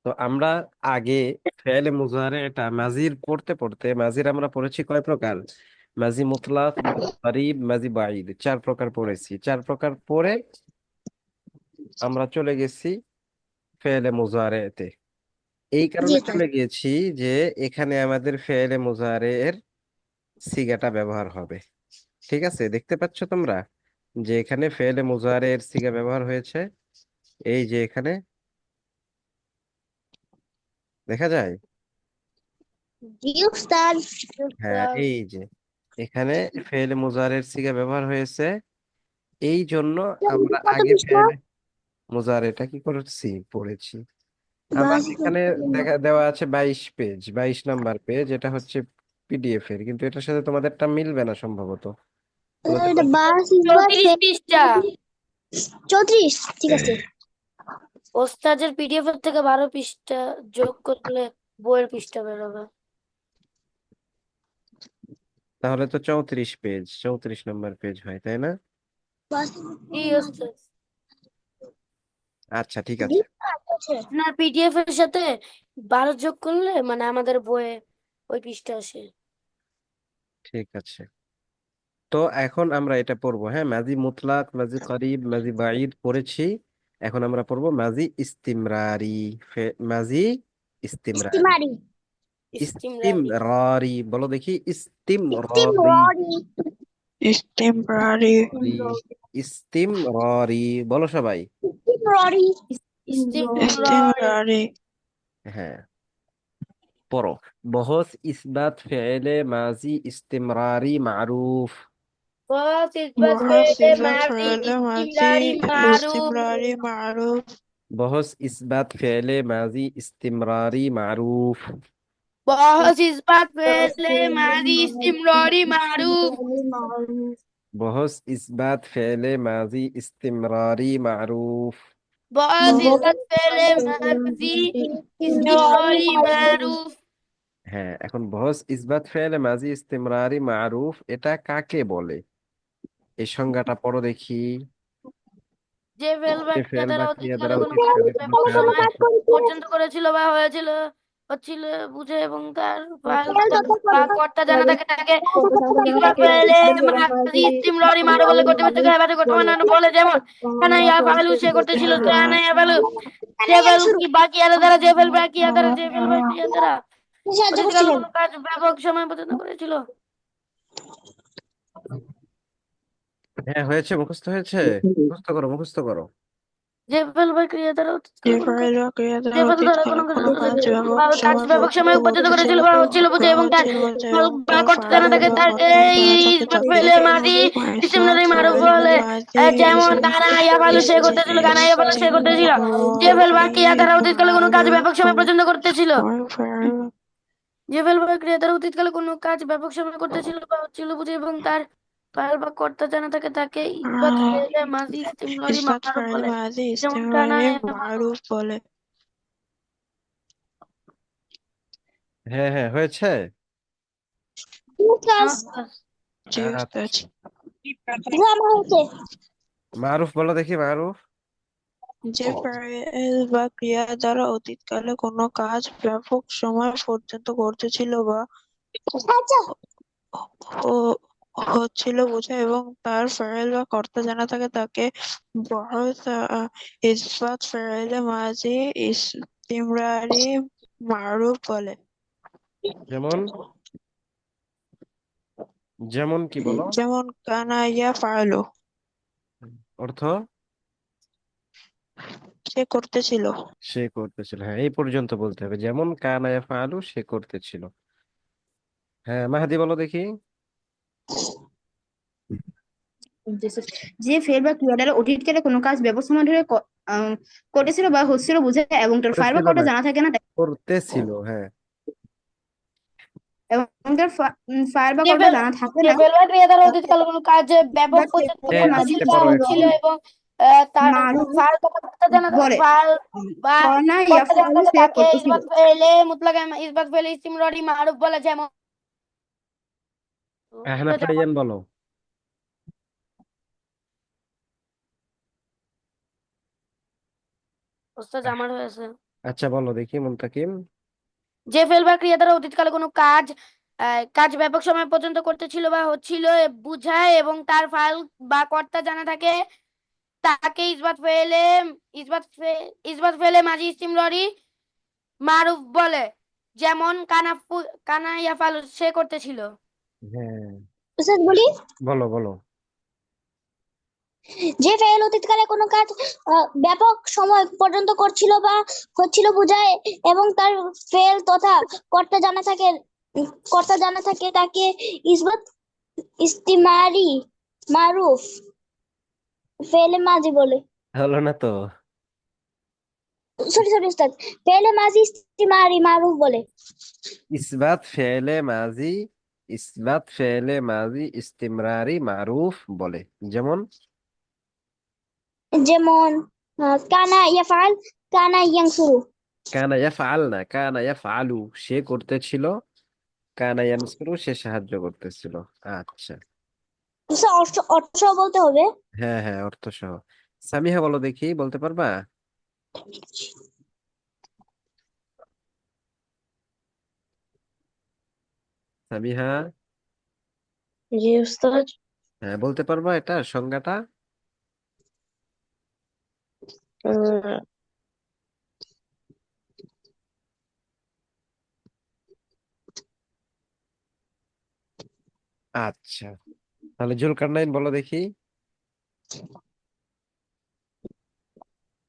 তো আমরা আগে ফেলে মুজারে এটা মাজির পড়তে পড়তে মাজির আমরা পড়েছি কয় প্রকার? মাজি মুতলাক, মাজি করিব, মাজি বাঈদ, 4 প্রকার পড়েছি। 4 প্রকার পরে আমরা চলে গেছি ফেলে মুজারেতে। এই জি কারণে স্যার। চলে গিয়েছি যে এখানে আমাদের ফেলে মুজারে এর সিগাটা ব্যবহার হবে। ঠিক আছে, দেখতে পাচ্ছ তোমরা যে এখানে ফেলে মুজারে এর সিগা ব্যবহার হয়েছে। এই যে এখানে দেখা যায়। জি স্যার। হ্যাঁ, এই যে এখানে ফেলে মুজারের সিগা ব্যবহার হয়েছে। এই জন্য আমরা কত আগে পৃষ্ঠা? ফেলে মুজারেটা কি করেছি, পড়েছি। আমার এখানে দেখা দেওয়া আছে 22 পেজ, 22 নাম্বার পেজ। এটা হচ্ছে পিডিএফ এর, কিন্তু এটার সাথে তোমাদেরটা মিলবে না সম্ভবত। তোমাদের এটা বাস ইসবাত 34 পৃষ্ঠা। 34, ঠিক আছে। ওস্তাদের পিডিএফ এর থেকে 12 পৃষ্ঠা যোগ করলে বইয়ের পৃষ্ঠা বেরোবে। তাহলে তো 34 পেজ, 34 নাম্বার পেজ হয়, তাই না? বাস জি ওস্তাদ। আচ্ছা, ঠিক জি আছে। স্যার, আছে। না, পিডিএফ এর সাথে 12 যোগ করলে মানে আমাদের বইয়ে ওই পৃষ্ঠা আসে। ঠিক আছে, তো এখন আমরা এটা পড়বো। হ্যাঁ, মাজি মুতলাক, মাজি করিব, মাজি বাঈদ পড়েছি। এখন আমরা পড়বো মাজি ইস্তিমরারি। মাজি ইস্তিমরারি। ইস্তিমরারি। ইস্তিমরারি। ইস্তিমরারি বলো দেখি, ইস্তিমরারি। ইস্তিমরারি। Extemporary, ইস্তিমরারি বলো সবাই। ইস্তিমরারি। ইস্তিমরারি। extemporary, হ্যাঁ, পড়ো। বহস ইসবাত ফেলে মাজি ইস্তিমরারি মারুফ। बहुत इस्बत फेले وهذه माजी فعل इस्तिमरारी ماضي मारूफ। استمراري معروف. বহস ইসবাত ফেলে মাজি ইস্তিমরারি মারুফ। बहुत इस्बत फेले माजी इस्तिमरारी मारूफ। বহস ইসবাত ফেলে মাজি ইস্তিমরারি মারুফ। बहुत इस्बत फेले माजी इस्तिमरारी मारूफ। হ্যাঁ, এখন বহস ইসবাত ফেলে মাজি ইস্তিমরারি মারুফ এটা কাকে বলে? এই সংজ্ঞাটা পড়ো দেখি। যে ফেল বা যে ক্রিয়া ফেল বা দ্বারা ক্রিয়া অতীতকালে দ্বারা কোনো কাজ অতীতকালে কোনো ব্যাপক কাজ সময় ব্যাপক। পর্যন্ত করেছিল বা হয়েছিল হচ্ছিল বুঝে এবং তার ফল বা কর্তা জানা থাকে তাকে ইসবাত ফেলে মাজি ইস্তিমরারি মারুফ বলে কর্তৃপক্ষকে হেফাজত করতে মানে বলে, যেমন কানাইয়া ফালু সে করতেছিল কানাইয়া ফালু। জেবেল কি বাকিয়ারা দ্বারা জেবেল বাকিয়া দ্বারা জেবেল বাকিয়া দ্বারা সাহায্য অতীতকালে করছিলেন। কোনো কাজ ব্যাপক সময় পর্যন্ত করেছিল। হ্যাঁ, হয়েছে, মুখস্থ হয়েছে। মুখস্থ করো, মুখস্থ করো। জেবেল বাকিয়া দ্বারা অতীতকালে যে কোনো কাজ ফেলে ক্রিয়া দ্বারা জেবেল দ্বারা অতীতকালে কোনো কাজ কোনো কাজ বা ব্যাপক কাজ সময় ব্যাপক পর্যন্ত সময় পর্যন্ত করতেছিল করেছিল বা হচ্ছিল বুঝে বা এবং তার হচ্ছিল বলছে ফল এবং বা তার করতে জানা ফাইল থাকে বা তাকে কর্তা জানা থাকে ইসবাত তাকে ফেলে মাজি ইসবাত ইস্তিমরারি মারুফ ফাইল বলে। মাঝে যেমন কানাইয়া ফালু সে করতেছিল কানাইয়া ফালু সে করতেছিল জেবেল বাকিয়া দ্বারা অতীতকালে কোনো কাজ ব্যাপক সময় পর্যন্ত করতেছিল। মারুফ। যে ফেল বা ক্রিয়া দ্বারা অতীতকালে কোনো কাজ ব্যাপক সময় করতেছিল বা হচ্ছিল বুঝে এবং তার ফাইল বা কর্তা জানা থাকে তাকে ইসবাত ফেলে মাজি ইস্তিমরারি ইসবাত মারুফ ফাইল বলে। মাঝে যেমন ইস্তেমারি কানাইয়া ফালু। মারুফ বলে। হ্যাঁ, হ্যাঁ, হয়েছে। জি উস্তাদ। আচ্ছা, গ্রামার হচ্ছে। মারুফ বলো দেখি, মারুফ। যে ফাইল বা ক্রিয়া দ্বারা অতীতকালে কোনো কাজ ব্যাপক সময় পর্যন্ত করতেছিল বা আচ্ছা। হ- হচ্ছিল বোঝায় এবং তার ফাইল বা কর্তা জানা থাকে তাকে বহস ইসবাত ফাইল মাঝে ইস্তিমরারি মারুফ বলে। যেমন, যেমন কি বলো? যেমন কানাইয়া ফাইল অর্থ? সে করতেছিল। সে করতেছিল। হ্যাঁ, এই পর্যন্ত বলতে হবে, যেমন কানা ইয়াফআলু সে করতেছিল। হ্যাঁ, মাহাদি বলো দেখি। যে ফেল বা ক্রিয়া দ্বারা অতীতকালে কোনো কাজ ব্যাপক সময় ধরে করেছিল বা হচ্ছিল বোঝায় এবং তার ফাইল বা করেছিল কোডটা না, জানা থাকে না করতেছিল। হ্যাঁ, এবং তার ফাইল বা যে কোডটা ফেল জানা থাকে যে না ফেল বা ক্রিয়া দ্বারা অতীতকালে কোনো কাজ ব্যাপক বাট পর্যন্ত এ মাঝি আস্তে করতেছিল বা পড়ো একটু। হচ্ছিল এবং তার মারুফ ফাইল বা কর্তা জানা বলে ফাইল বা কর্ণা কর্তা জানা ইয়াফআলু থাকে সে তাকে করতেছিল। ইসবাত ফেলে মুতলাক ইসবাত ফেলে ইস্তিমরারি মারুফ বলে। যেমন আহনা যেমন ফারিয়ান বলো। ওস্তাদ আমার হয়েছে। আচ্ছা বলো দেখি মুনতাকিম। যে ফেল বা ক্রিয়া দ্বারা অতীতকালে কোনো কাজ কাজ ব্যাপক সময় পর্যন্ত করতেছিল বা হচ্ছিল বুঝায় এবং তার ফাইল বা কর্তা জানা থাকে তাকে ইসবাত ফেলে মাঝি ইস্তিমররি মারুফ বলে। যেমন কানা ইয়াফাল সে করতেছিল। হ্যাঁ, উস্তাদ বলি, বলো বলো। যে ফেল অতীতকালে কোনো কাজ ব্যাপক সময় পর্যন্ত করছিল বা হচ্ছিল বোঝায় এবং তার ফেল তথা কর্তা জানা থাকে তাকে ইসবাত ইস্তিমারি মারুফ ফেলে মাঝি বলে। হলো না তো। সরি সরি উস্তাদ, ফেলে মাঝি ইস্তিমারি মারুফ বলে। ইসবাত ফেলে মাজি, ইসবাত ফেলে মাজি ইস্তিমরারি মারুফ বলে। যেমন যেমন কানা ইয়াফআল, কানা ইয়ানসুরু। কানা ইয়াফআল না, কানা ইয়াফআলু, সে করতেছিল। কানা ইয়ানসুরু, সে সাহায্য করতেছিল। আচ্ছা। উস্তাদ অর্থ অর্থ সহ বলতে হবে। হ্যাঁ হ্যাঁ, অর্থ সহ। সামিহা বলো দেখি, বলতে পারবা? সামিহা। জি উস্তাদ। হ্যাঁ, বলতে পারবা এটা সংজ্ঞাটা? উম, আচ্ছা, তাহলে জুলকারনাইন বলো দেখি।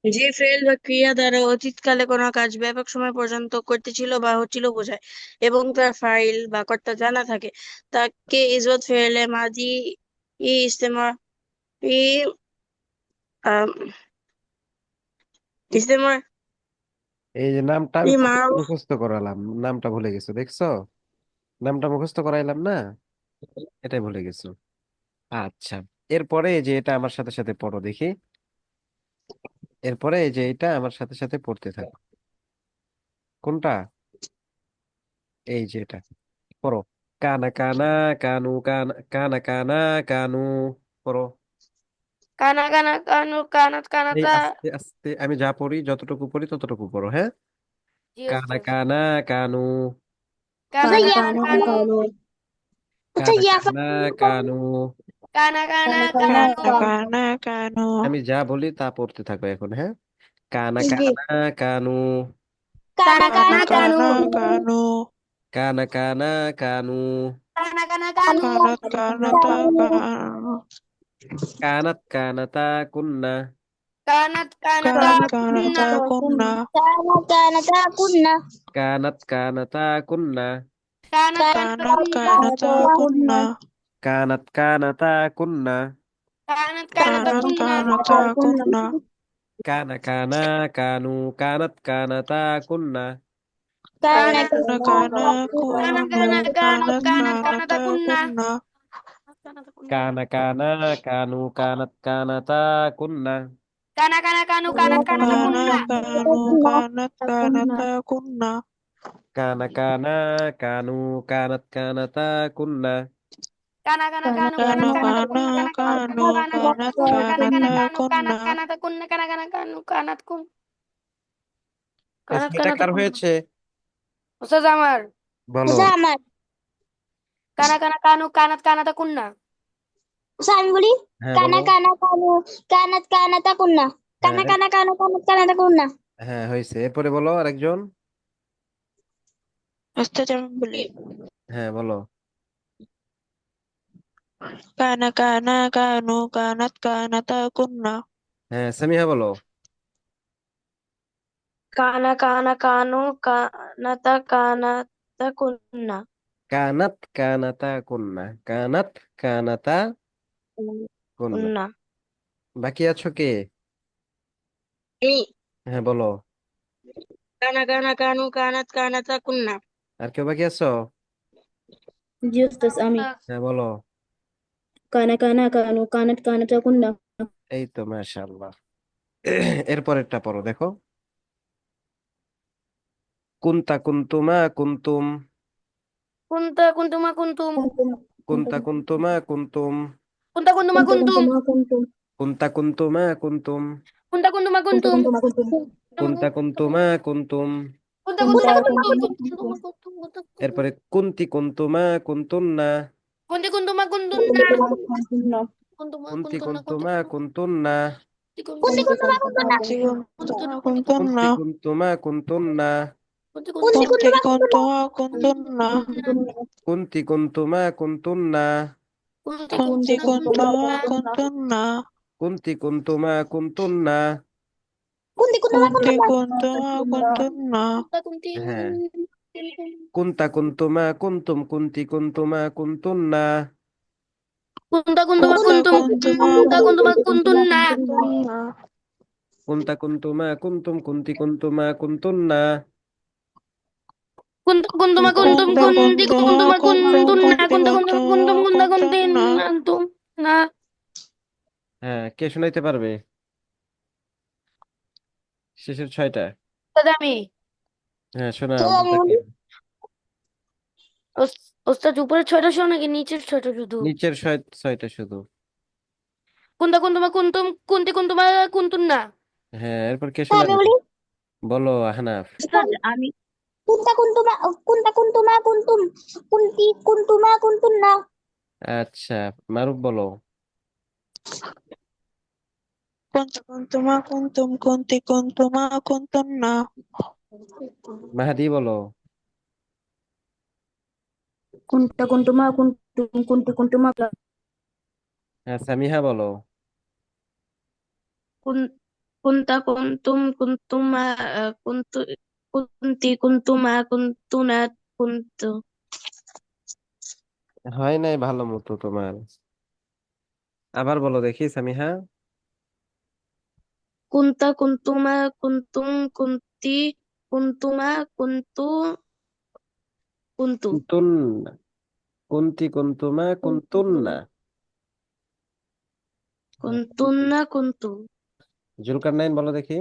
যে ফেল বা ক্রিয়া দ্বারা অতীতকালে কোনো কাজ ব্যাপক সময় পর্যন্ত করতেছিল বা হচ্ছিল বোঝায় এবং তার ফাইল বা কর্তা জানা থাকে তাকে ইসবাত ফেলে মাজি ইস্তেমা ই আম, ইস্তেমা এই যে নামটা আমি ই কত মারুফ। মুখস্থ করালাম, নামটা ভুলে গেছো দেখছো? নামটা মুখস্থ করাইলাম না, এটাই ভুলে গেছো। আচ্ছা, এরপরে এই যে এটা আমার সাথে সাথে পড়ো দেখি। এরপরে এই যে এটা আমার সাথে সাথে পড়তে থাকো। কোনটা? এই যে এটা পড়ো। কানা কানা কানু, কানা কানা কানা কানু, পড়ো। কানা কানা কানু কানাত এই কানাতা। আস্তে আস্তে আমি যা পড়ি, যতটুকু পড়ি ততটুকু পড়ো, হ্যাঁ। জি কানা ওস্তাদ। কানা কানু, কানা উস্তাদ কানা কানু কানা ইয়াফা কানা কানু। কানা কানা কানা কানানু। কানা কানু। আমি যা বলি তা পড়তে থাকো এখন, হ্যাঁ। কানা জি, কানা কানু, কানা কানা কানা কানা কানা কানু কানা কানু। কানা কানা কানু। কানা কানা কানু কানা কানা তা কানু। কানাত কানাতা কুন্না, কানাত কানাতা কানাত কানা কুন্না তা কুন্না। কানা কানা তা কুন্না। কানাত কানাতা কুন্না, কানাত কানাতা কানাত কুন্না কানা তা কুন্না। কানাত কানাতা কুন্না, কানাত কানাতা কানাত কুন্না কানা তা কুন্না। কানা কানা কানু, কানাত কানাতা কুন্না, কানা কানা কানা কানা কানা কানা কুনু। কানা কানু কানাত কানাত কানা কানাতা তা কুন্না কুন্না। কানাতা কুন্না কানা কানা কানু, কানাত কানাতা কুন্না, কানা কানা কানু কানাত কানাতা কানা কুন্না কানু কানাত কানা তা কুন্না। কানা কানা কানু, কানাত কানাতা কুন্না, কানা কানা কানু কানা কানাত কানাতা কানা কুন্না কানা কানা কানু কানাত কানাত কুন্না কানা কানা কানা তা কানু কুন্না। কানাত কানাতা কুন্না কানা কানা কানু কানাত কুন কানাত আচ্ছা, এটা কানাতা কার কুন্না। হয়েছে? ওস্তাদ আমার। বলো। উস্তাদ আমার। কানা কানা কানু কানাত কানাতা কুন্না। উস্তাদ আমি বলি, হ্যাঁ কানা বলো। কানা কানু কানাত কানা তা কুন্না। কানা হ্যাঁ কানা কানু কানাত কানা তা কুন্না। হ্যাঁ, হয়েছে। এরপরে বলো আরেকজন। উস্তাদ আমি বলি। হ্যাঁ বলো। কানা কানা কানু কানাত কানা তা কুন্না। হ্যাঁ, সামিহা বলো। কানা কানা কানু কানাতা কানাতা কুন্না। কানাত কানাতা কুন্না, কানাত কানাতা কুন্না। কুন্না। বাকি আছো কে? এই হ্যাঁ বলো। কানা কানা কানু কানাত কানা তা কুন্না। আর কেউ বাকি আছো? জি উস্তাদ আমি। হ্যাঁ বলো। কানা কানা কানু কানাত কানাতা কুন্না। এই তো, মাশাআল্লাহ। এরপরেরটা পড়ো দেখো। কুন্তা কুন্তুমা কুন্তুম, কুন্তা কুন্তুমা কুন্তুম কুন্তা কুন্তুমা কুন্তুম, কুন্তা কুন্তুমা কুনতু কুন্তুম কুনতু মা কুনতু কুন্তা কুন্তুমা কুন্তুম, কুন্তা কুন্তুমা কুনতু কুন্তুম কুনতু মা কুনতু কুন্তা কুন্তুমা কুন্তুম। কুন্তা কুন্তা কুন্তুমা কুন্তুমা কুন্তুম কুন্তুম এরপরে কুন্তি কুন্তুমা কুন্তুন্না। কুন্তি কুন্তুমা কুন্তুন্না কুন্তুন্না কুন্তুমা কুন্তি কুন্তুন্না কুন্তুমা কুন্তুন্না। কুন্তি কুন্তুমা কুন্তুন্না কুন্তি কুন্তুমা কুন্তুন্না। কুন্তি কুন্তি কুন্তুমা কুন্তুন্না কুন্তি কুন্তুমা কুন্তুন্না। কুন্তি কুন্তুমা কুন্তি কুন্তুমা কুন্তুন্না। কুন্তি কুন্তুমা কুন্তি হ্যাঁ, কুন্তা কুন্তুমা কুন্তুম কুন্তি কুন্তুমা কুন্তুন্না। কুন্তা কুন্তুমা কুন্তুম কুন্তা কুন্তুমা কুন্তুন্না কুন্তা কুন্তুমা কুন্তুম কুন্তি কুন্তুমা কুন্তুন্না। কুন্তা কুন্তুমা কুন্তুম কুন্তি কুন্তুমা কুন্তুন্না কুন্তা কুন্তুমা কুন্তুম কুন্তা কুন্তুম না। হ্যাঁ, কে শোনাইতে পারবে শেষের 6টা? ওস্তাদ আমি হ্যাঁ, শোনাও তো আমি বলি মুস্তাকিম। ওস্তাদ উপরের 6টা শোনো নাকি নিচের 6টা শুধু? নিচের 6টা শুধু। কুন্তা কুন্তুমা কুন্তুম কুন্তি কুন্তুমা কুন্তুন্না। হ্যাঁ, এরপর কে তো আমি শোনাবে? বলি বলো আহনাফ। আমি কুন্তা কুন্তুমা কুন্তা কুন্তুমা কুন্তুম কুন্তি কুন্তুমা কুন্তুন্না আচ্ছা, মারুফ বলো। মাহাদি বলো। কুন্তা কুন্তুমা কুন্তুম কুন্তি কুন্তুমা হ্যাঁ, সামিহা বলো। কুন কুন্তা কুন্তুম কুন্তুমা কুন্তু কুন্তি কুন্তুমা কুন্তুনা কুন্তু হয় নাই ভালো মতো তোমার। আবার বলো দেখি সামিহা। কুন্তা কুন্তুমা কুন্তুম কুন্তি কুন্তুমা কুন্তু কুন্তু কুন্তুন্না। কুন্তি কুন্তুমা কুন্তুন্না। কুন্তুন্না কুন্তু জুলকারনাইন বলো দেখি।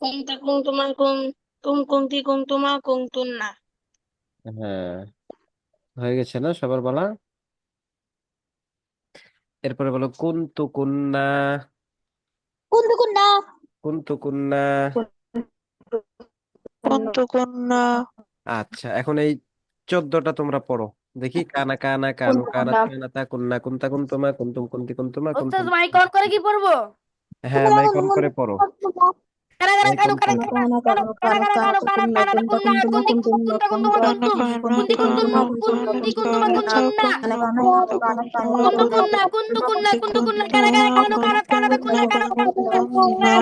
কুন্তা কুন্তুমা কুন্তুম কুন্তি কুন্তুমা কুন্তুন্না হ্যাঁ, হয়ে গেছে না সবার বলা? এরপরে বলো কুন্তু কুন্না। কুন্তু কুন্না কুন্তু কুন্না। আচ্ছা, এখন এই 14টা তোমরা পড়ো দেখি। কানা কানা কানু কানাত কুন্তুন্না কানাতা কুন্না কুন্তা কুন্তুমা কুন্তুম কুন্তি কুন্তুমা ওস্তাদ কুন্তুম। মাইক অন করে কি পড়বো? হ্যাঁ, কুন্তুমা মাইক অন কুন্তুম করে পড়ো। কুন্তুমা কানা কানা মাইক কানু অন কানা করে। কানা কানু কানা কানা কানু কানা কানা কুন্না কুন্তি কুন্তা কুন্তুমা কুন্তুম কুন্তি কুন্তুম কুন্তি কুন্তুমা কুন্তুন্না কুন্তু কুন্না কুন্তু কুন্না কুন্তু কুন্না কানা কানা কানু কানা কানা কুন্না কানা কানা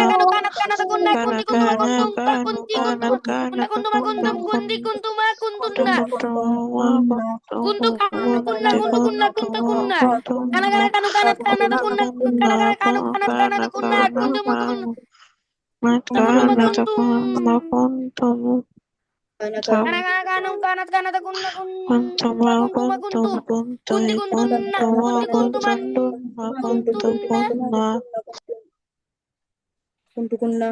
কানা কানা কানা কুন্না কুন্তি কুন্তুমা কুন্তুম কুন্তি কুন্তুম কুন্না কুন্তুমা কুন্তুম Kunti কুন্তুমা কুন্তুন্না kuntu kanu kunna kuntu kunna kuntu kunna kana kana kanu kanat kanat kunna kana kana kanu kanat kanat kunna kuntu kuntu kuntu kuntu kana kana kanu kanat kanat kunna kunna kuntu kuntu kunti kuntunna kunti kuntuman kuntunna কুন্তুকুন্না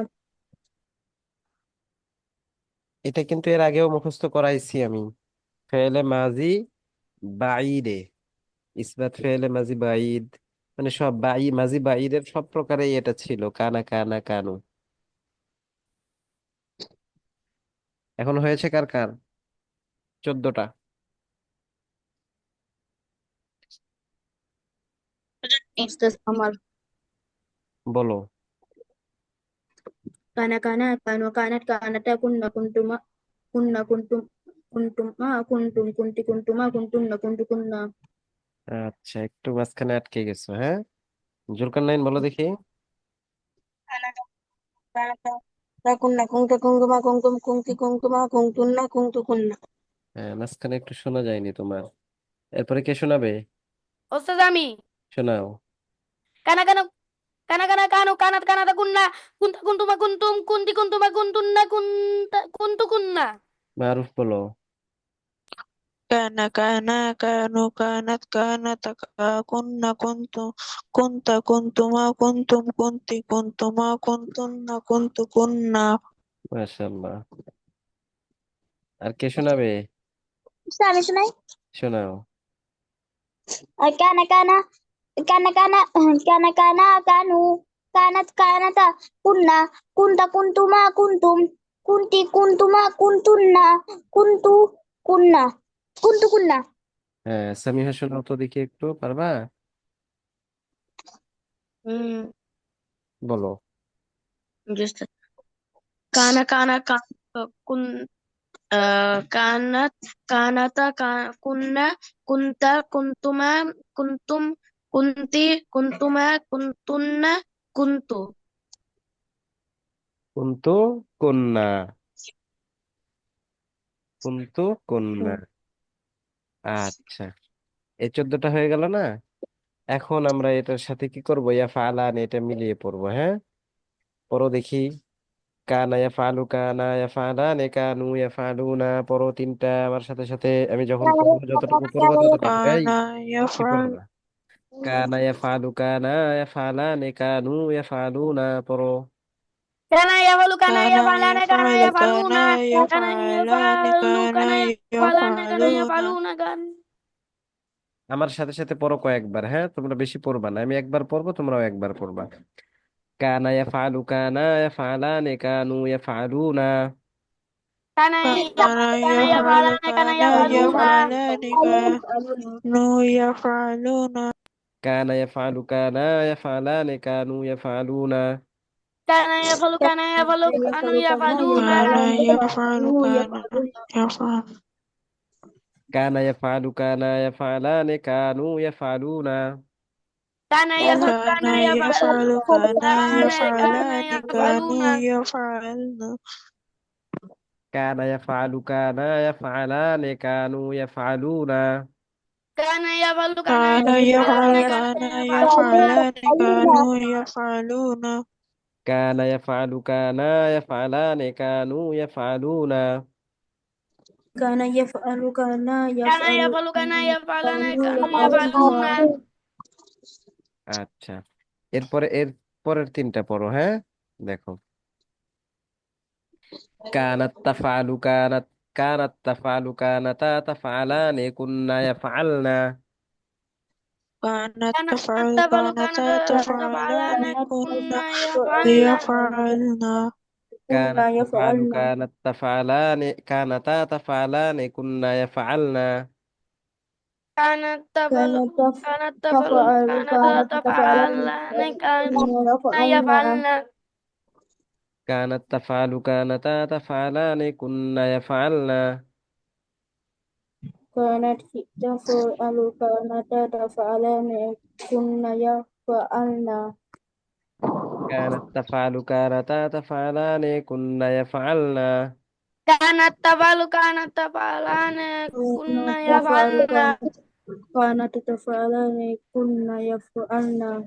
এটা কিন্তু এর আগেও মুখস্থ করাইছি আমি। ফেলে মাজি বাঈদে, ইসবাত ফেলে মাজি বাঈদ, মানে সব মাজি বাঈদের সব প্রকারেই এটা ছিল, কানা কানা কানু। এখন হয়েছে কার কার? 14টা। ওস্তাদ আমার বলো। কানা কানা কানু কানাত কানাতা কুন্না কুন্তুমা কুন্না কুন্তুম কুন্তুমা কুন্তুম কুন্তি কুন্তুমা কুন্তুন্না কুন্তুকুন্না আচ্ছা, একটু মাঝখানে আটকে গেছো। হ্যাঁ, জুলকারনাইন বলো দেখি। kunna kunta kuntuma kuntum kunti kuntuma kuntunna kuntu kunna হ্যাঁ, মাঝখানে একটু শোনা যায়নি তোমার। এরপরে কে শোনাবে? ওস্তাদ আমি শোনাও। kana kana kana kana kanu kanat kanat kunna kunta kuntuma kuntum kunti kuntuma kuntunna kunta kuntu kunna মারুফ বলো। মাশাআল্লাহ। আর কে শোনাবে? আমি শোনাই শোনাও। কানা কানা কানা কানা কানা কানা কানু কানাত কানাতা কুন্না কুনতা কুনতুমা কুনতুম কুনতি কুনতুমা কুনতুন্না কুনতু কুন্না কুনতু কুন্না। হ্যাঁ, সামিহা শোনাও তো দেখি একটু, পারবা? হুম বলো। just কানা কানা কুন কানাত কানাতা কুন্না কুনতা কুনতুমা কুনতুম কুনতি কুনতুমা কুনতুন্না কুনতু। কুন্তু কন্যা, কুন্তু কন্যা। আচ্ছা, এই 14টা হয়ে গেল না? এখন আমরা এটার সাথে কি করবো, ইয়া ফালান, এটা মিলিয়ে পড়বো। হ্যাঁ, পড়ো দেখি। কানা ইয়া ফালু, কানা ইয়া ফালান, কানু ইয়া ফালুনা। পড়ো তিনটা আমার সাথে সাথে, আমি যখন পড়বো যতটুকু পড়বো ততটুকু। এই কানা কি ইয়াফআল পড়বা? কানা ইয়া ফালু, কানা ইয়া ফালান, কানু ইয়া ফালুনা। পড়ো। কানা ইয়াফালু কানা কানা ইয়াফালানা কানা ইয়াফআলু কানা ইয়াফালুনা কানা ইয়াফআলানি ইয়াফালু কানা কানা ইয়াফালানা কানা ইয়াফআলুনা। ইয়াফালুনা কান। আমার সাথে সাথে পড়ো কয়েকবার। হ্যাঁ, তোমরা বেশি পড়বা না, আমি একবার পড়বো তোমরাও একবার পড়বা। কানা ইয়াফআলু, কানা ইয়াফআলান, কানু ইয়াফআলুনা। কানা কানা ইয়াফালু কানা ইয়াফআলু ইয়াফালানা কানা কানা ইয়াফালুনা ইয়াফআলানি কানু ইয়াফআলুনা। কানা ইয়াফআলু, কানা ইয়াফআলান, কানু ইয়াফআলুনা। কানা ইয়াফালু কানা ইয়াফালু কানু ইয়াফালুনা কানা ইয়াফআলু কানা ইয়াফআল কানা ইয়াফআলু, কানা ইয়াফআলান, কানু ইয়াফআলুনা। কানা ইয়াফালু কানা কানা ইয়াফালু ইয়াফআলু কানা কানা ইয়াফআলানি কানু ইয়াফালুনা ইয়াফআলনা। কানা ইয়াফআলু, কানা ইয়াফআলান, কানু ইয়াফআলুনা। কানা ইয়াফালু কানা কানা ইয়াফালুনা ইয়াফআলু কানা কানা ইয়াফালুনা ইয়াফআলানি কানু ইয়াফআলুনা। কানা ইয়াফআলু, কানা ইয়াফআলান, কানু ইয়াফআলুনা। কানা ইয়াফআলু কানা কানা ইয়াফআলু ইয়াফালু কানা ইয়াফালানা কানু কানু ইয়াফআলুনা। ইয়াফালুনা আচ্ছা, এরপরে এর পরের তিনটা পড়ো। হ্যাঁ, দেখো। কানাত তাফআলু, কানাত কানাত তাফআলু, কানাতা তাফআলান, কুননা ইয়াফআলনা। كانت كانت تفعل تفعل كانتا كانت تفعلان تفعلان كنا كنا يفعلن يفعلنا. كنا كانت تفعل، يفعلن كانت تفعلان، كانتا تفعلان، كنا يفعلنا. كانت تفعل كانت تف- كانت تفعل تفعل كانت كانت تفعلن تفعلن كنا كنا يفعلن يفعلن كانت تفعل، كانتا تفعلان، كنا يفعلنا. كانت تفعل كانتا تفعلان كنا يفعلن كانت تفعل، كانتا تفعلان، كنا يفعلنا. كانت تفعل كانت تفعلن كنا كانت تفعل يفعلن كانت تفعلان كنا يفعلن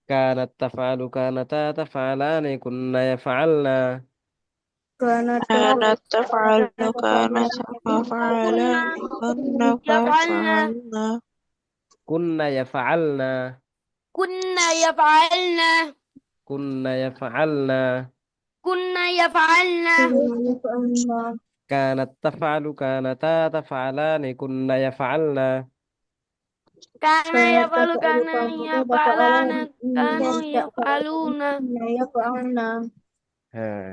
كانت تفعل، كانتا تفعلان، كنا يفعلنا. كانت كانت تفعل تفعل كانت تفعلان كنا يفعلن يفعلنا. كنا يفعلنا. كنا يفعلن كنا يفعلنا. كنا يفعلن يفعلن كانت تفعل، كانتا تفعلان، كنا يفعلنا. كان كانت يفعل تفعل كان كانت يفعلن كانوا تفعل يفعلون كنا يفعلن হ্যাঁ,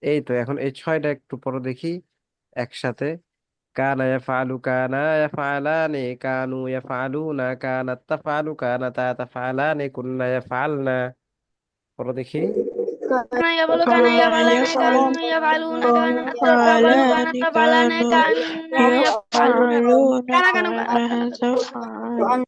এই তো এখন এই 6টা একটু পরে দেখি একসাথে। কানা ইয়াফআলু, কানা ইয়াফআলানি, কানু ইয়াফআলুনা, কানাত তাফআলু, কানাতা তাফআলানি, কুননা ইয়াফআলনা। পরে দেখি। كان يفعل كان كان يفعلن يفعل كانوا يفعلون كانوا كانت تفعل يفعلان كانت تفعلن كانوا كنا يفعلون يفعلون كان كانها تفعل.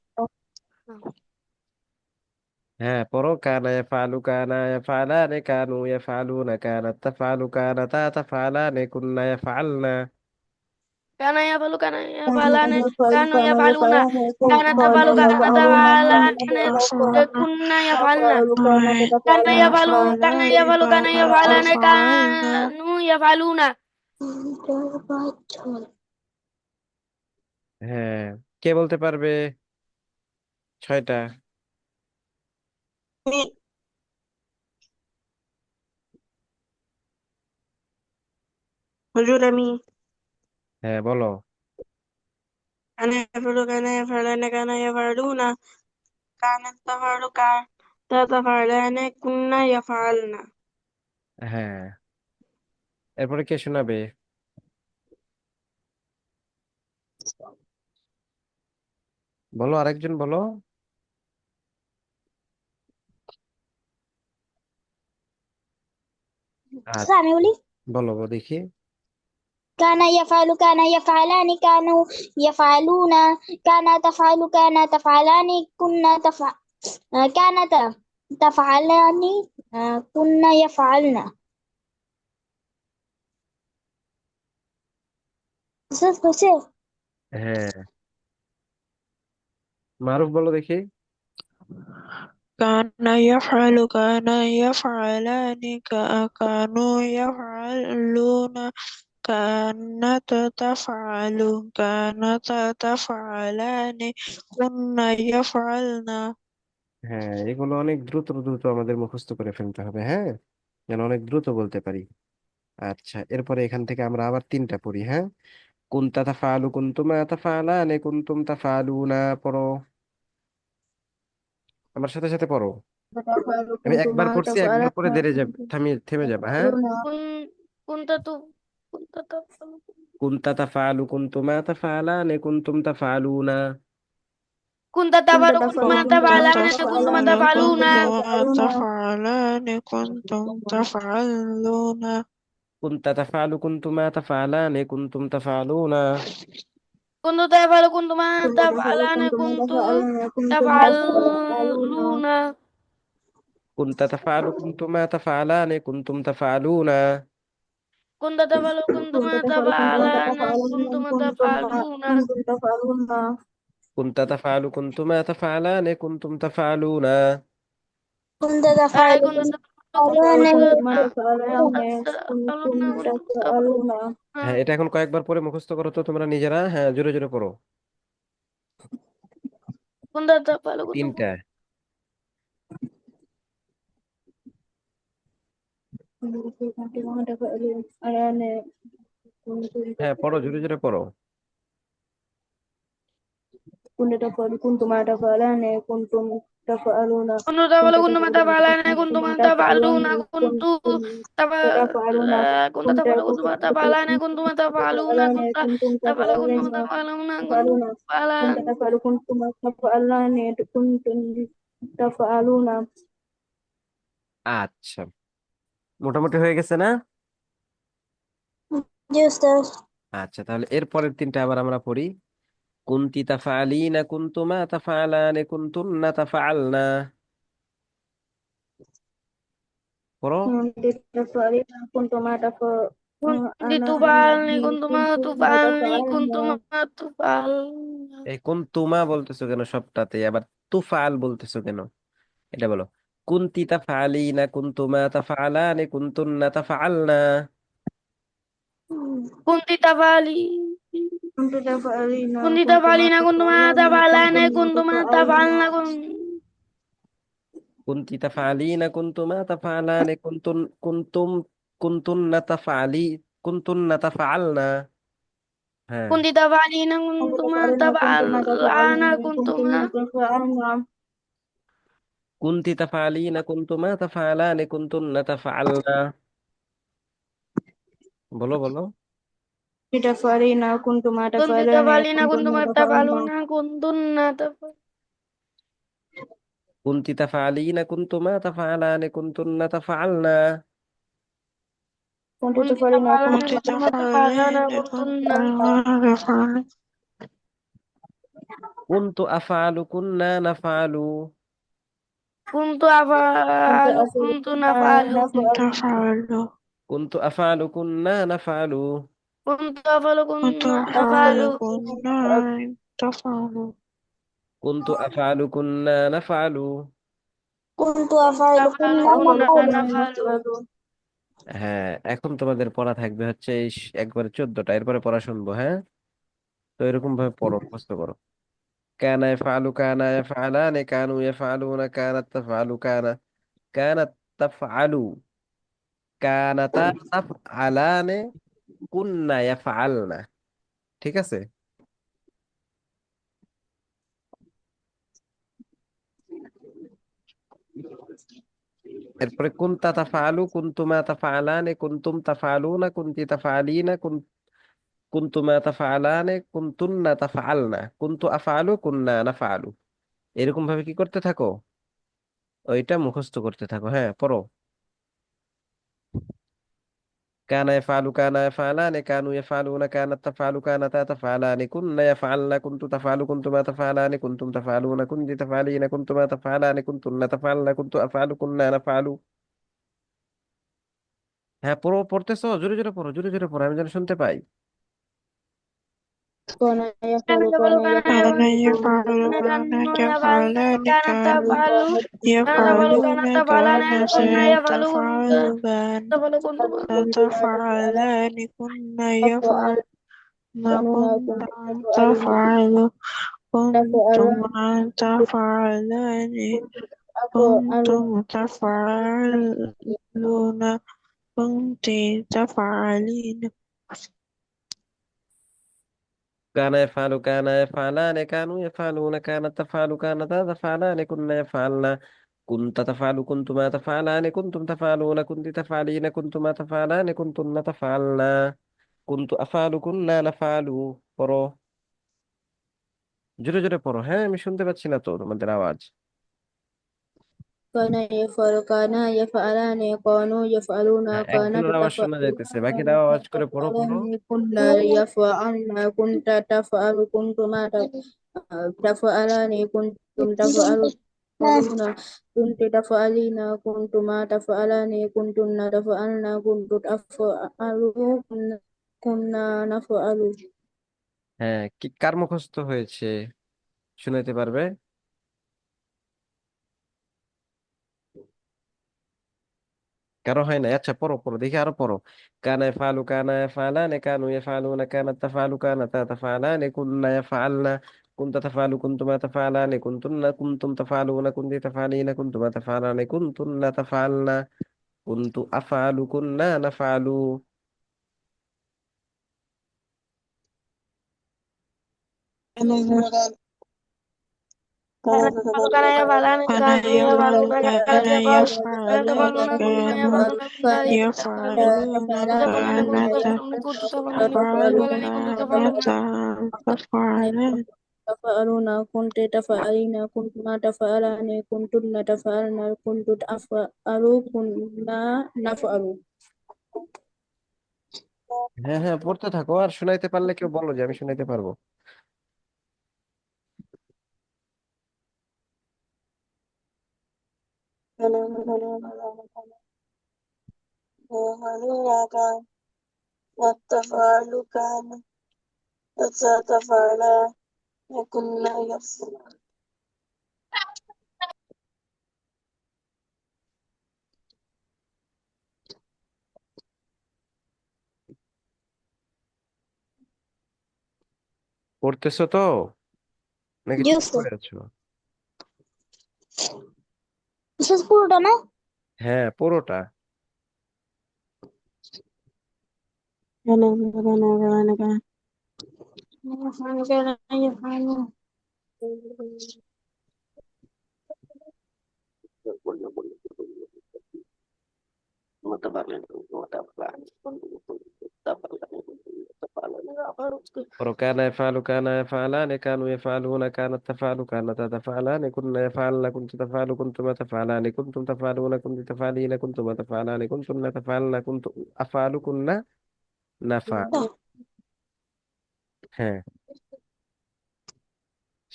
হ্যাঁ, পড়ো। কানা ইয়াফআলু, কানা ইয়াফআলানি, কানু ইয়াফআলুনা, কানাত তাফআলু, কানাতা তাফআলানি, কুননা ইয়াফআলনা। كان يفعل كان كان يفعلن يفعل كانوا كان يفعلون يفعلن كانت كنا تفعل كانت يفعلون تفعلن يفعلون كنا يفعلن تفعل كانت كان تفعلن يفعل كان يفعلان يفعل كان كانت يفعلن تفعلن. كانوا يفعلون হ্যাঁ, কে বলতে পারবে 6টা? হুজুর আমি হ্যাঁ, বলো। كان يفعل كان يفعلان كان يفعلون كانت تفعل تفعلان كنا يفعلن হ্যাঁ, এরপরে কে শোনাবে? বলো, আরেকজন বলো। আর আমি বলি বলো দেখি। كان يفعلان كانوا يفعلون كان تفعل كان تفعلان كانت تفعلان كنا يفعلن শেষ হয়েছে হ্যাঁ, মারুফ বলো দেখি। كان يفعلان كانوا يفعلون كانت تفعلان كنا يفعلن হ্যাঁ, এগুলো অনেক দ্রুত দ্রুত আমাদের মুখস্থ করে ফেলতে হবে, হ্যাঁ, যেন অনেক দ্রুত বলতে পারি। আচ্ছা, এরপরে এখান থেকে আমরা আবার তিনটা পড়ি, হ্যাঁ। কুনতা তাফআলু কুনতুমা তাফআলানে কুনতুম তাফআলুনা, পড়ো, আমার সাথে সাথে পড়ো। تفعل আমি كنتما একবার পড়ছি, একবার পরে تفعلان ধীরে যাব, كنتم থেমে যাবে, হ্যাঁ। تفعلون কোন কোনটা তো কোনটা তো কুনতা তাফআলু কুনতুমা তাফআলানে কুনতুম তাফআলুনা। কোনটা كنت তাফালু تفعل কোনতুমা كنتما তাফালানে কোনতুমা تفعلان তাফালুনা كنتم تفعلون كنتم تفعلون কুনতা তাফআলু কুনতুমা তাফআলানে কুনতুম তাফআলুনা। كنت تفعل كنتما كنت تفعل تفعلان كنتما كنتم تفعلان كنتم تفعلون تفعلون كنت تفعل كنتما تفعلان كنتم تفعلون. كنت تفعل كنت كنتما تفعل كنتما تفعلان تفعلان كنتم كنتم تفعلون كنتم تفعلون كنت تفعل كنتما تفعلان كنتم تفعلون. كنت تفعل كنت تفعل تفعل كنتما تفعلان كنتم تفعلون হ্যাঁ, এটা এখন কয়েকবার পরে মুখস্থ করো তো তোমরা নিজেরা, হ্যাঁ, জোরে জোরে পড়ো। كنت تفعل كنتم তিনটা। كنتم تفعلان হ্যাঁ, পড়ো, জোরে জোরে পড়ো। كنت تفعل كنتما تفعلان كنتم تفعلون كنت كنت تفعل كنتما تفعل تفعلان كنتما كنتم تفعلون تفعلون كنت تفعل تفعلون كنت كنت تفعل كنتما تفعلان كنتم تفعلون تفعلان كنت كنتم تفعل كنتما تفعلون تفعلون كنتم تفعلون كنت تفعلان تفعل كنتما تفعلان كنتم تفعلون আচ্ছা, মোটামুটি হয়ে গেছে না? জি উস্তাদ আচ্ছা, তাহলে এর পরের তিনটা আবার আমরা পড়ি। কুনতি তাফআলিনা কুনতুমা তাফআলানে কুনতুন্না তাফআলনা, পড়ো। كنت تفعلين كنتما كنت تفعلان تفعلني كنتما كنتما تفعلني تفعلن كنتما تفعل এই কুনতুমা বলতেছো কেন সবটাতে, আবার তুফাল বলতেছো কেন? এটা বলো। কুনতি তাফআলিনা কুনতুমা তাফআলানে কুনতুন্না তাফআলনা। كنت تفعلي كنت تفعلين كنت كنتما تفعلين كنتما تفعلان تفعلان كنتما كنتما تفعلن تفعلن كنت تفعلين كنتما تفعلان كنتن تفعلي كنتن تفعلنا. ها. كنت تفعلين كنت كنتما تفعلين كنتما تفعلن تفعلن كنتما كنتما تفعلن كنت تفعلين كنتما تفعلان كنتن تفعلنا. বলো বলো। كنت تفعلين كنتما كنت تفعلن تفعلين كنتما كنتما تفعلن تفعلون كنتن تفعلن كنت تفعلين كنتما تفعلان كنتن تفعلنا. كنت كنت تفعلين تفعلين كنت كنتما كنتما تفعلن تفعلين كنتن كنتم يفعلون كنت أفعل كنا نفعل. كنت كنت أفعل أفعل كنت كنتما نفعل نفعل كنت أفعل كنا نفعل. كنت أفعل كنت كنت أفعل نفعل كنا تفعلون كنت أفعل كنا نفعل. كنت أفعل أفعل كنا كنا نفعل نفعل হ্যাঁ, এখন তোমাদের পড়া থাকবে হচ্ছে এই একবারে 14টা, এরপরে পড়া শুনবো, হ্যাঁ। তো এরকম ভাবে পড়ো, মুখস্থ করো। কানা ইয়াফআলু কানা ইয়াফআলানে কানু ইয়াফআলুনা কানাত তাফআলু কানাত তাফআলু কানাতা তাফআলানে কুননা ইয়াফআলনা। ঠিক আছে। এরপরে কুনতা তাফআলু, কুনতুমা তাফআলানে, কুনতুম তাফআলুনা, কুনতি তাফআলিনা, কুনতুমা তাফআলানে, কুনতুন্না তাফআলনা, কুনতু আফআলু, কুননা নাফআলু। এরকম ভাবে কি করতে থাকো, ওইটা মুখস্থ করতে থাকো। হ্যাঁ, পড়ো। কানা ইয়াফআলু, কানা ইয়াফআলানে, কানু ইয়াফআলুনা, কানাত তাফআলু, কানাতা তাফআলানে, কুননা ইয়াফআলনা, কুনতু তাফআলু, কুনতুমা তাফআলানে, কুনতুম তাফআলুনা, কুনতি তাফআলিনা, কুনতুমা তাফআলানে, কুনতুন্না তাফআলনা, কুনতু আফআলু, কুননা নাফআলু। হ্যাঁ, পড়ো, পড়তেছো, জোরে জোরে পড়ো, জোরে জোরে পড়ো, আমি যেন শুনতে পাই। كان كان يفعل يفعل كان كان يفعل يفعل كان كان يفعل يفعلان كان كانوا تفعل كان تفعل كان يفعلون تفعلان كان كنا يفعل سيتفعلان تفعل كنت تتفعلان كنا يفعلن كنتم كنتم تفعلون تفعل كنتم تفعلان كنتم تفعلون كنت تفعلين كان يفعل، كان يفعلان، كانوا يفعلون، كانت تفعل، كانتا تفعلان، كنا يفعلن، كنت تفعل، كنتما تفعلان، كنتم تفعلون، كنت تفعلين، كنتما تفعلان، كنتن تفعلن، كنت أفعل، كنا نفعل। পড়ো, জোরে জোরে পড়ো। হ্যাঁ, আমি শুনতে পাচ্ছি না তো তোমাদের আওয়াজ। كان يفعل كان يفعلان كانوا يفعلون হ্যাঁ, كانت একজনের আওয়াজ শোনা تفعل যাইতেছে, বাকিরা كانت আওয়াজ করে পড়ো পড়ো। تفعلان كنا يفعلن كنت تفعل كنتما تفعلان كنتم تفعلون كنت تفعلين كنتما تفعلان كنتن تفعلن كنت تفعل كنا نفعل হ্যাঁ, কি কার মুখস্থ হয়েছে শুনাইতে পারবে? কারো হয় না? আচ্ছা, পড়ো পড়ো দেখি, আরো পড়ো। কানা ইয়াফআলু, কানা ইয়াফআলানে, কানু ইয়াফআলুনা, কানাত তাফআলু, কানাতা তাফআলানে, কুননা ইয়াফআলনা, কুনতা তাফআলু, কুনতুমা তাফআলানে, কুনতুন্না, কুনতুম তাফআলুনা, কুনতি তাফআলিনা, কুনতুমা তাফআলানে, কুনতুন্না তাফআলনা, কুনতু আফআলু, কুননা নাফআলু। كان يفعل كان يفعلان كان كانوا يفعل يفعلون كان كانت يفعل كانت يفعلان يفعلون كنا كانوا يفعلون كنا تفعل يفعلون تفعلان كنت كانت تفعلون كنت تفعلون كنت تفعل تفعلان كنت كانت تفعلون تفعلان تفعلون كنت تفعلين كنتما تفعلان كنتن تفعلن كنت أفعل كنا نفعل হ্যাঁ হ্যাঁ, পড়তে থাকো, আর শুনাইতে পারলে কেউ বলো যে আমি শুনাইতে পারবো। والتفعل كان تتفعل كنا يفعل পড়তেছো তো নাকি জি চুপ উস্তাদ, করে আছো? উস্তাদ পুরোটা না? হ্যাঁ, পুরোটা। পড়ো। কানা ইয়াফআলু, কানা ইয়াফআলানে, কানু ইয়াফআলুনা, কানাত তাফআলু, কানাতা তাফআলানে, কুননা ইয়াফআলনা, কুনতু তাফআলু, কুনতুমা তাফআলানে, কুনতুম তাফআলুনা, কুনতি তাফআলিনা, কুনতুমা তাফআলানে, কুনতুন্না তাফআলনা, কুনতু আফআলু, কুননা নাফআল। হ্যাঁ,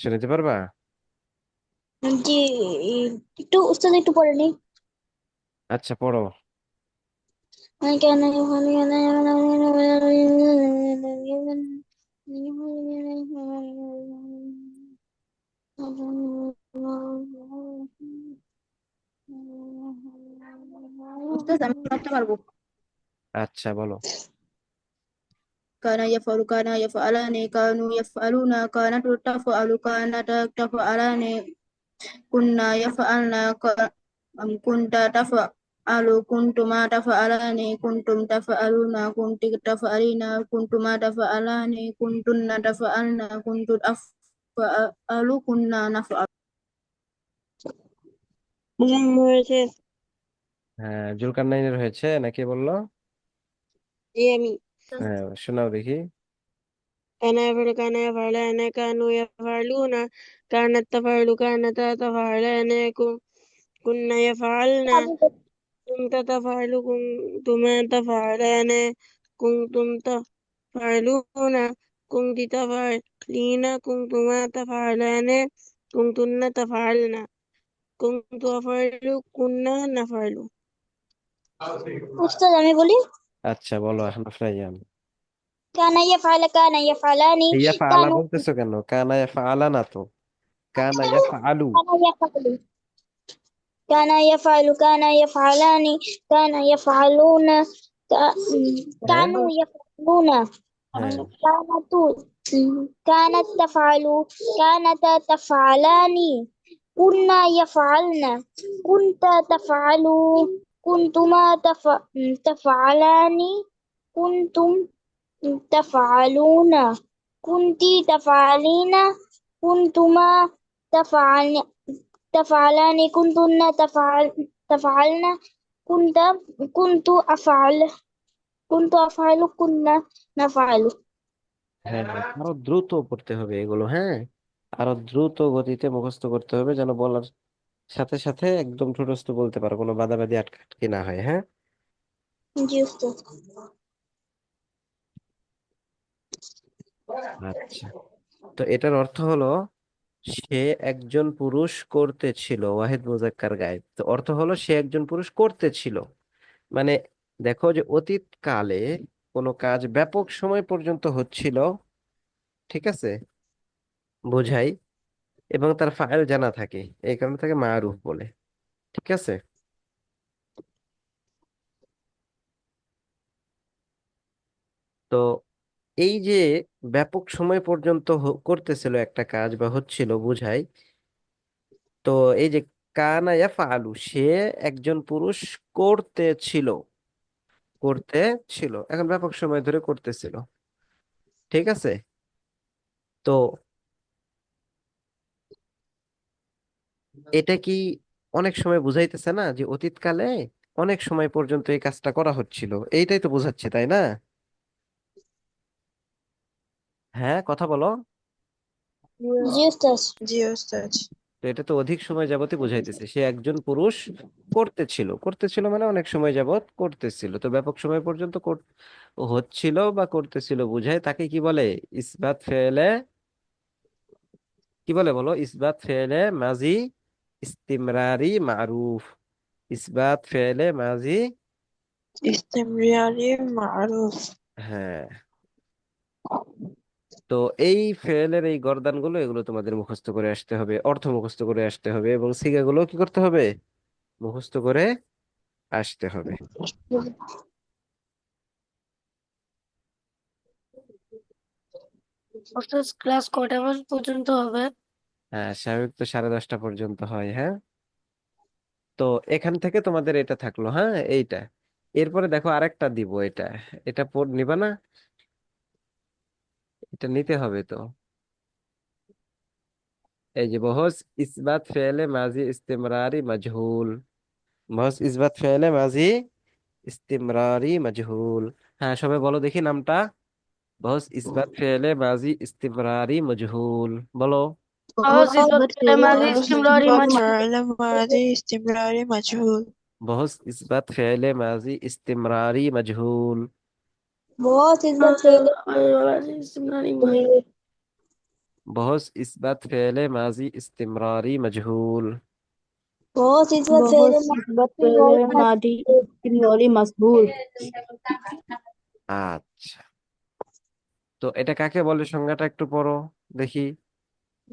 শুনতে পারবা? জি, একটু উস্তাদ একটু পড়ে নি। আচ্ছা, পড়ো। কেন উস্তাদ আমি পড়তে পারবো আচ্ছা, বলো। كان يفعل كان يفعلان كانوا يفعلون كانت تفعل كانت تفعلان كنا يفعلن كنت تفعل كنتما تفعلان كنتم تفعلون كنت تفعلين كنتما تفعلان كنتن تفعلن كنت أفعل كنا نفعل হয়েছে। হ্যাঁ, জুলকারনাইনের হয়েছে নাকি বললো? আমি হ্যাঁ, শোনাও দেখি। كان يفعل كان يفعلان كانوا يفعلون كانت تفعل كانتا تفعلان كنا يفعلن كنت تفعل كنتما تفعلان كنتم تفعلون كنت تفعلين كنتما تفعلان كنتن تفعلن كنت أفعل كنا نفعل। উস্তাদ আমি বলি আচ্ছা, বলো এখন রায়হান। কানা ইয়াফআল কানা ইয়াফআলানি ইয়া ফাআলা কানু বলতেছো কেন? কানা ইয়া ফাআলা না তো, কানা ইয়া ফাআলু। কানা ইয়াফআলু কানা ইয়াফআলু কানা ইয়াফআলানি কানা ইয়াফআলুনা হ্যাঁ কানু ইয়াফআলুনা হ্যাঁ كانت كانت تفعل كانتا تفعلان كنا يفعلن كنت تفعل كنتما تفعلان كنتم تفعلون كنت تفعلين كنتما تفعلان كنتن تفعلن كنت كنت أفعل كنت أفعل كنا نفعل হ্যাঁ, আরো দ্রুত পড়তে হবে এগুলো, হ্যাঁ। আরো দ্রুত গতিতে মুখস্থ করতে হবে, যেন বলার সাথে সাথে একদম ঠোঁটস্থ বলতে পারো, কোনো বাদাবাদি আটকাটকি না হয়, হ্যাঁ। জি উস্তাদ আচ্ছা, তো এটার অর্থ হলো সে একজন পুরুষ করতেছিল, ওয়াহিদ মুজাক্কার গায়েব। তো অর্থ হলো সে একজন পুরুষ করতেছিল, মানে দেখো যে অতীত কালে কোনো কাজ ব্যাপক সময় পর্যন্ত হচ্ছিল, ঠিক আছে, বোঝাই, এবং তার ফাইল জানা থাকে, এই কারণে তাকে মারুফ বলে, ঠিক আছে। তো এই যে ব্যাপক সময় পর্যন্ত করতেছিল একটা কাজ বা হচ্ছিল, বুঝাই। তো এই যে কানা ইয়াফআলু, সে একজন পুরুষ করতেছিল, করতেছিল, এখন ব্যাপক সময় ধরে করতেছিল, ঠিক আছে। তো এটা কি অনেক সময় বুঝাইতেছে না যে অতীতকালে অনেক সময় পর্যন্ত এই কাজটা করা হচ্ছিল, এইটাই তো বোঝাচ্ছে, তাই না? হ্যাঁ, কথা বলো। জি উস্তাদ জি ওস্তাদ। তো এটা তো অধিক সময় যাবতই বুঝাইতেছে সে একজন পুরুষ করতেছিল, করতেছিল মানে অনেক সময় যাবত করতেছিল, তো ব্যাপক সময় পর্যন্ত হচ্ছিল বা করতেছিল বুঝায়, তাকে কি বলে? ইসবাত ফেলে, কি বলে বলো? ইসবাত ফেলে মাজি ইস্তিমরারি মারুফ। ইসবাত ফেলে মাজি। ইস্তেমরারি মারুফ। হ্যাঁ, তো এই ফেলের এই গর্দানগুলো, এগুলো তোমাদের মুখস্থ করে আসতে হবে, অর্থ মুখস্থ করে আসতে হবে, এবং সিগাগুলো কি করতে হবে? মুখস্থ করে আসতে হবে। অর্থাৎ ক্লাস কয়টা পর্যন্ত হবে? হ্যাঁ, স্বাভাবিক তো 10:30 পর্যন্ত হয়, হ্যাঁ। তো এখান থেকে তোমাদের এটা থাকলো, হ্যাঁ, এইটা। এরপরে দেখো আরেকটা দিব, এটা, এটা পড় নিবা না? এটা নিতে হবে তো। এই যে বহস ইসবাত ফেলে মাজি ইস্তিমরারি মজহুল, বহস ইসবাত ফেলে মাজি ইস্তিমরারি মজহুল। হ্যাঁ, সবাই বলো দেখি নামটা। বহস ইসবাত ফেলে মাজি ইস্তিমরারি মজহুল, বলো। बहुत सी बात बहुत है माजी इस्तिमरारी ইসবাত मजहूल। ফাইল মাদি ইস্তেমরারি মাজহুল। बहस इस्बात फ़ेल माजी इस्तिमरारी मजहूल। बहुत इज्जत फैले माजी इस्तिमरारी मजहूल। बहस इस्बात फ़ेल माजी इस्तिमरारी मजहूल। बहुत इज्जत बहुत फैले निस्बत पहले मादी इस्तिमरारी मजबूर। আচ্ছা, তো এটা কাকে বলে সংজ্ঞাটা একটু পড়ো দেখি।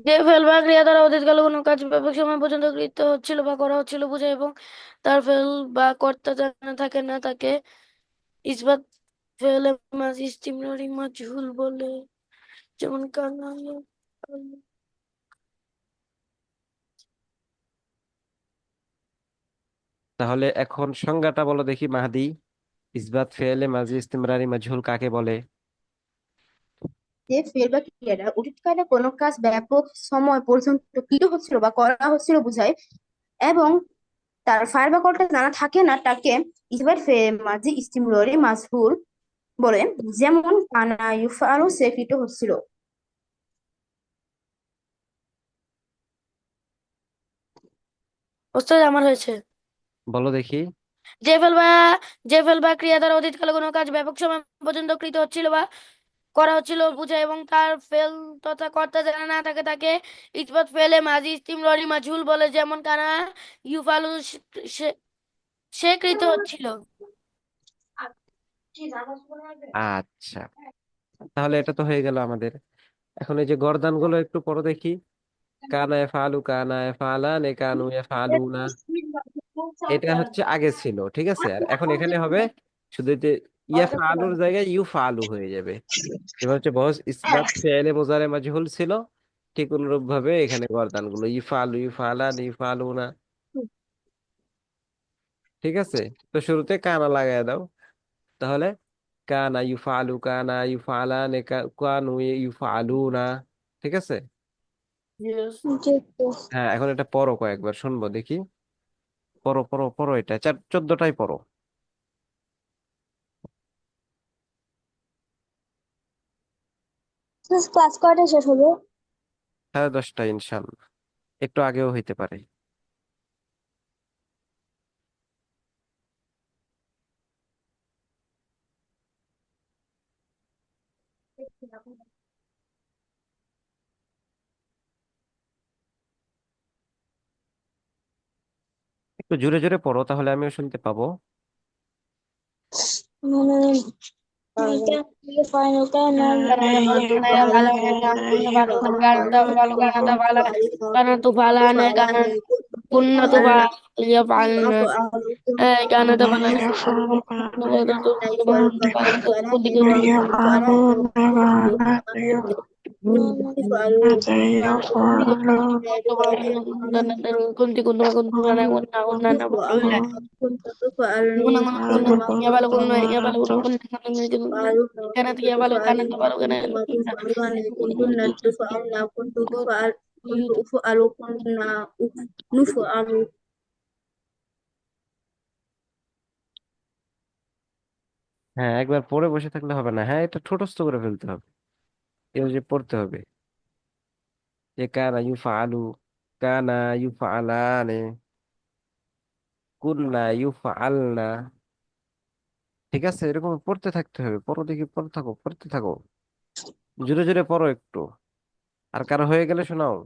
যে ফেল বা ক্রিয়া দ্বারা অতীতকালে কোনো কাজ ব্যাপক সময় পর্যন্ত কৃত হচ্ছিল বা করা হচ্ছিল বোঝায়, এবং তার ফেল বা কর্তা জানা থাকে না, তাকে ইসবাত ফেল মাজি ইস্তিমরারি মজহুল বলে। যেমন কানা তাহলে এখন সংজ্ঞাটা বলো দেখি মাহদি। ইসবাত ফেলে মাজি ইস্তিমরারি মজহুল কাকে বলে? যে ফেল বা ক্রিয়াটা অতীতকালে কোনো কাজ ব্যাপক সময় পর্যন্ত কৃত হচ্ছিল বা করা হচ্ছিল বোঝায় এবং তার ফাইল বা কর্তা জানা থাকে না তাকে ইসবাত ফেলে মাঝি ইস্তিমররি মাজহুল বলে, যেমন কানা ইউফআলু সে কৃত হচ্ছিল। ওস্তাদ আমার হয়েছে। বলো দেখি। যে ফেল বা যে ফেল বা ক্রিয়া দ্বারা অতীতকালে কোনো কাজ ব্যাপক সময় পর্যন্ত কৃত হচ্ছিল বা করা হচ্ছিল বুঝায় এবং তার ফেল তথা কর্তা জানা না থাকে তাকে ইসবাত ফেলে মাজি ইস্তিমররি মাজহুল বলে, যেমন কানা ইউফালু সে সে কৃত হচ্ছিল। আচ্ছা, তাহলে এটা তো হয়ে গেল আমাদের। এখন এই যে গর্দান গুলো একটু পড়ো দেখি। কানা এফআলু, কানা এফআলান, এ কানু এফআলুনা। এটা হচ্ছে আগে ছিল, ঠিক আছে। আর এখন এখানে হবে শুধু যে ইয়াফআলুর জায়গায় ইউফআলু হয়ে যাবে। এবার হচ্ছে বস ইসবাত ফেলে মুজারে মাজহুল ছিল, ঠিক অনুরূপ ভাবে এখানে গর্দান গুলো ইফআলু, ইফআলান, ইফআলুনা। ঠিক আছে, তো শুরুতে কানা লাগায় দাও তাহলে। কানা ইউফআলু, কানা ইউফআলান, কানু ইউফআলুনা। ঠিক আছে। Yes. জি, হ্যাঁ, এখন এটা পড়ো, কয়েকবার শুনবো দেখি। পড়ো পড়ো পড়ো, এটা 14টাই পড়ো। ক্লাস কয়টায় শেষ হবে? 10:30 ইনশাল্লাহ, একটু আগেও হইতে পারে। একটু জোরে জোরে পড়ো, তাহলে আমিও শুনতে পাবো। Final Ganada كان balu na ya bala na kan kunna balu na ganada bala kana tu bala na kana kunna tu bala ya bala na ganada bala na يفعل kunna bala tu bala tu kudi كان kudi يفعلون كانت يفعلون tu bala na kunti kunna kunna na kunna kunna na balu na kunna kunna ya balu kunna kunna kana tu ya balu kana tu balu kana হ্যাঁ, একবার পড়ে বসে থাকলে হবে না, হ্যাঁ এটা ঠোঁটস্থ করে ফেলতে হবে। এর যে পড়তে হবে যে কানা ইউফআলু, কানা ইউফআলানে, কুননা ইউফআলনা। ঠিক আছে, এরকম পড়তে থাকতে হবে। পড়ো দেখি, পড়তে থাকো পড়তে থাকো, জোরে জোরে পড়ো একটু। আর কারো হয়ে গেলে শোনাও।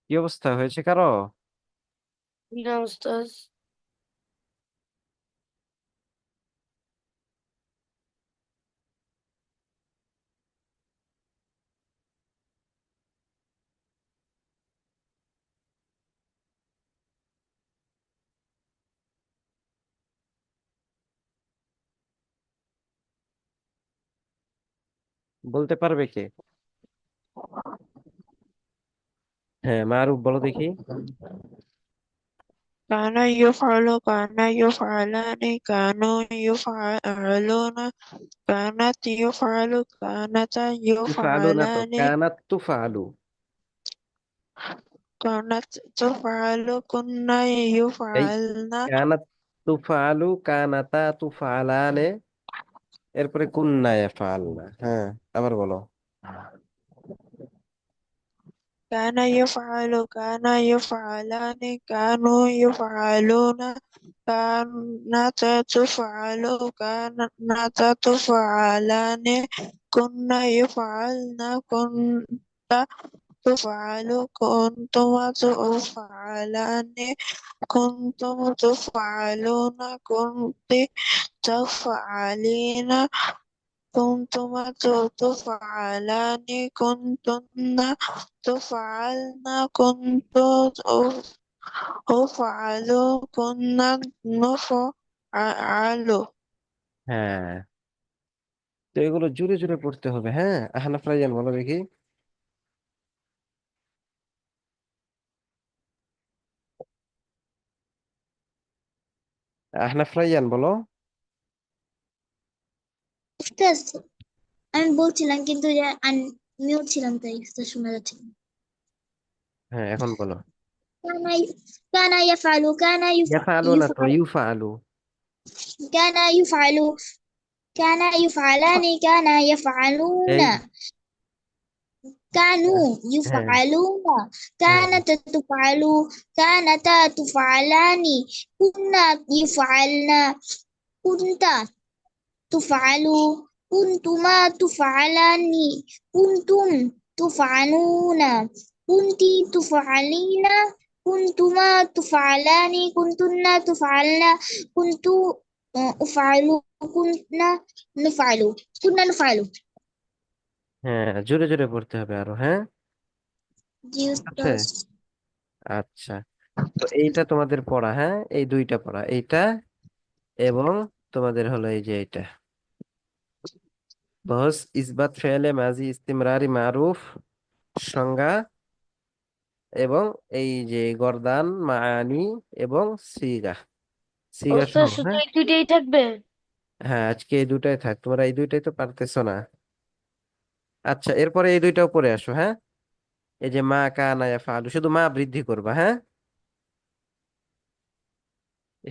কি অবস্থা হয়েছে কারো? না উস্তাদ। বলতে পারবে কে? হ্যাঁ, মারুফ বলো দেখি। كان يفعل كان يفعلان كانوا يفعلون كانت يفعل كانتا তুফালু না তো, يفعلان কানাত তুফালু। كانت تفعل كنا এই يفعلن কানাত তুফালু, কানাতা তুফালানে, এরপরে কুন্না ইয়াফআলনা। হ্যাঁ, আবার বলো। كان يفعلان كانوا يفعلون كانت تفعل كانت تفعلان كنا يفعلن كنت تفعل كنتم تفعلان كنتم تفعلون كنت تفعلين كنتما تفعلان كنتن تفعلن كنت أفعل كنا نفعل হ্যাঁ, তো এগুলো জোরে জোরে পড়তে হবে। হ্যাঁ, আহনাফ রাইয়ান বলো দেখি। আহনাফ রাইয়ান বলো। উস্তাদ, আমি বলছিলাম কিন্তু মিউট ছিলাম তাই উস্তাদ শোনা যাচ্ছে না। হ্যাঁ, এখন বলো। কানা কানা ইয়াফআলু ইয়াফআলু না তো, ইউফআলু। কানা ইউফআলু কানা ইউফআলানি কানা ইয়াফআলুনা এই كانوا হ্যাঁ يفعلون হ্যাঁ كانت تفعل كانتا تفعلان كنا يفعلن كنت تفعل كنتما تفعلان كنتم تفعلون كنت تفعلين كنتما تفعلان كنتن تفعلن كنت أفعل كنا نفعل كنا نفعل হ্যাঁ, জোরে জোরে পড়তে হবে আরো, হ্যাঁ। আছে। جيوستاس আচ্ছা, তো এইটা তোমাদের পড়া, হ্যাঁ, এই দুইটা পড়া, এইটা এবং তোমাদের হলো এই যে এইটা, বস ইসবাত ফেলে মাজি ইস্তিমরারি মারুফ সংজ্ঞা, এবং এই যে গর্দান মানি এবং সিগা, সিগা ওস্তাদ সহ, শুধু হ্যাঁ। এই দুইটাই থাকবে? হ্যাঁ, আজকে এই দুটাই থাক, তোমরা এই দুইটাই তো পারতেছো না। আচ্ছা, এরপরে এই দুইটাও পড়ে আসো, হ্যাঁ। এই যে মা কানা ইয়াফআলু, শুধু মা বৃদ্ধি করবা, হ্যাঁ,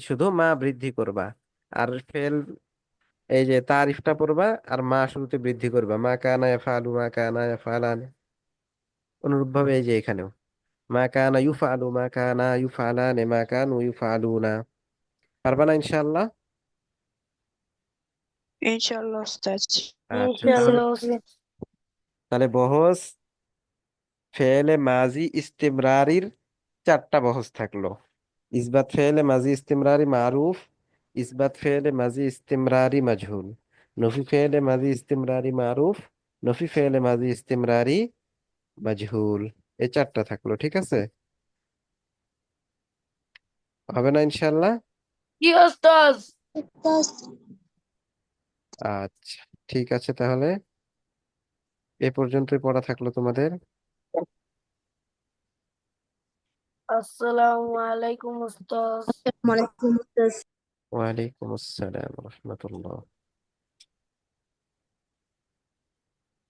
শুধু মা বৃদ্ধি করবা। আর ফেল, এই যে তারিফটা পড়বা, আর মা শুরুতে বৃদ্ধি করবা, মা কানা ইয়াফআলু মা কানা ইয়াফআলান। অনুরূপ ভাবে এই যে এখানেও মা কানা ইউফআলু মা কানা ইউফআলান মা কানু ইউফআলুনা। পারবা না ইনশাআল্লাহ? ইনশাআল্লাহ উস্তাদ। আচ্ছা, তাহলে ইনশাআল্লাহ ওস্তাদ। তাহলে বহস ফেলে মাজি ইস্তিমরারির চারটা বহস থাকলো। ইসবাত ফেলে মাজি ইস্তিমরারি মারুফ, ইসবাত ফেলে মাজি ইস্তিমরারি মাজহুল, নফি ফেলে মাজি ইস্তিমরারি মারুফ, নফি ফেলে মাজি ইস্তিমরারি মাজহুল। এই চারটা থাকলো, ঠিক আছে? হবে না ইনশাল্লাহ? কি ওস্তাদ? আচ্ছা, ঠিক আছে, তাহলে এ পর্যন্তই পড়া থাকলো তোমাদের। আসসালামু আলাইকুম ওস্তাদ। ওয়ালাইকুম আসসালাম। ওয়ালাইকুম আসসালাম রহমতুল্লাহ।